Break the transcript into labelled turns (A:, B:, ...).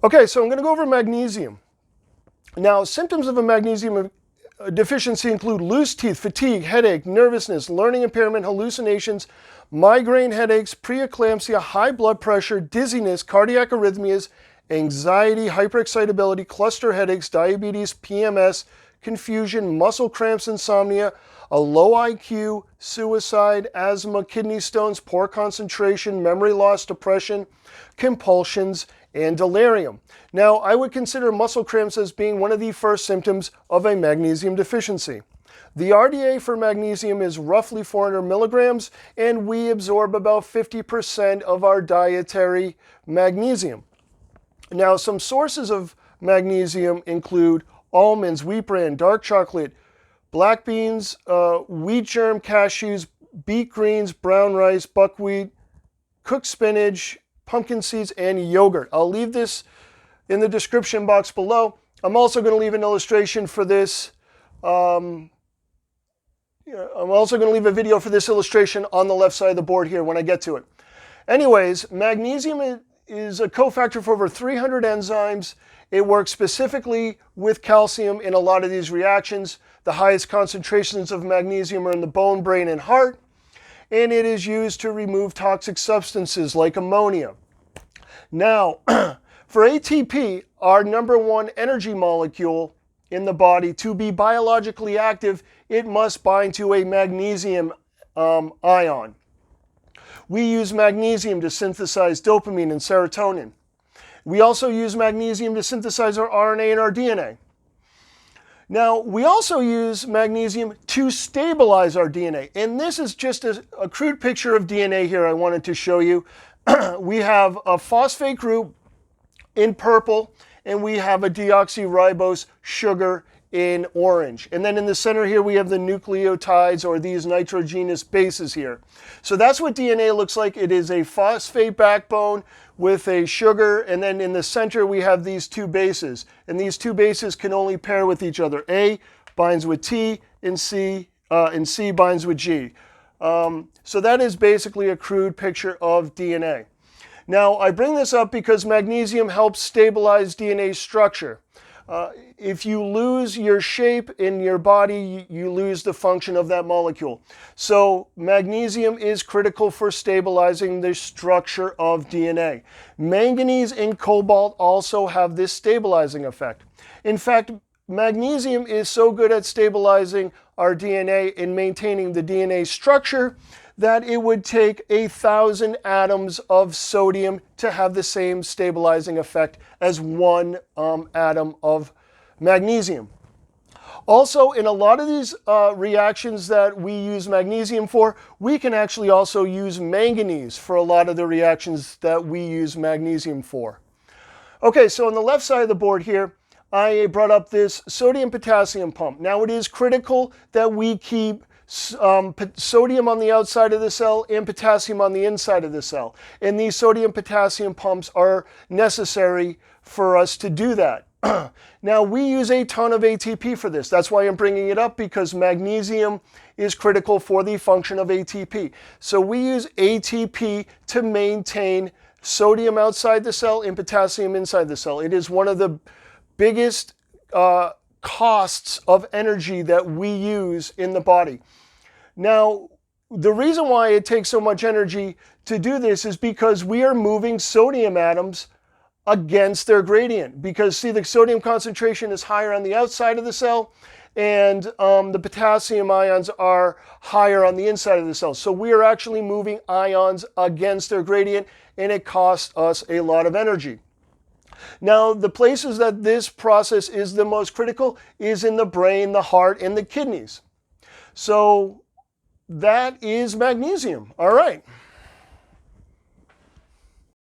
A: Okay, so I'm going to go over magnesium. Now, symptoms of a magnesium deficiency include loose teeth, fatigue, headache, nervousness, learning impairment, hallucinations, migraine headaches, pre-eclampsia, high blood pressure, dizziness, cardiac arrhythmias, anxiety, hyperexcitability, cluster headaches, diabetes, PMS, confusion, muscle cramps, insomnia, a low IQ, suicide, asthma, kidney stones, poor concentration, memory loss, depression, compulsions, and delirium. Now, I would consider muscle cramps as being one of the first symptoms of a magnesium deficiency. The RDA for magnesium is roughly 400 milligrams, and we absorb about 50% of our dietary magnesium. Now, some sources of magnesium include almonds, wheat bran, dark chocolate, black beans, wheat germ, cashews, beet greens, brown rice, buckwheat, cooked spinach, pumpkin seeds, and yogurt. I'll leave this in the description box below. I'm also going to leave an illustration for this. I'm also going to leave a video for this illustration on the left side of the board here when I get to it. Anyways, magnesium is a cofactor for over 300 enzymes. It works specifically with calcium in a lot of these reactions. The highest concentrations of magnesium are in the bone, brain, and heart. And it is used to remove toxic substances like ammonia. Now, for ATP, our number one energy molecule in the body, to be biologically active, it must bind to a magnesium ion. We use magnesium to synthesize dopamine and serotonin. We also use magnesium to synthesize our RNA and our DNA. Now, we also use magnesium to stabilize our DNA. And this is just a crude picture of DNA here I wanted to show you. We have a phosphate group in purple, and we have a deoxyribose sugar in orange. And then in the center here, we have the nucleotides, or these nitrogenous bases here. So that's what DNA looks like. It is a phosphate backbone with a sugar, and then in the center we have these two bases. And these two bases can only pair with each other. A binds with T, and C binds with G. So that is basically a crude picture of DNA. Now, I bring this up because magnesium helps stabilize DNA structure. If you lose your shape in your body, you lose the function of that molecule. So magnesium is critical for stabilizing the structure of DNA. Manganese and cobalt also have this stabilizing effect. In fact, magnesium is so good at stabilizing our DNA and maintaining the DNA structure that it would take 1,000 atoms of sodium to have the same stabilizing effect as one atom of magnesium. Also, in a lot of these reactions that we use magnesium for, we can actually also use manganese for a lot of the reactions that we use magnesium for. Okay, so on the left side of the board here, I brought up this sodium-potassium pump. Now, it is critical that we keep sodium on the outside of the cell and potassium on the inside of the cell. And these sodium-potassium pumps are necessary for us to do that. Now, we use a ton of ATP for this. That's why I'm bringing it up, because magnesium is critical for the function of ATP. So we use ATP to maintain sodium outside the cell and potassium inside the cell. It is one of the biggest costs of energy that we use in the body. Now, the reason why it takes so much energy to do this is because we are moving sodium atoms against their gradient. Because, see, the sodium concentration is higher on the outside of the cell, and the potassium ions are higher on the inside of the cell. So we are actually moving ions against their gradient, and it costs us a lot of energy. Now, the places that this process is the most critical is in the brain, the heart, and the kidneys. So that is magnesium. All right.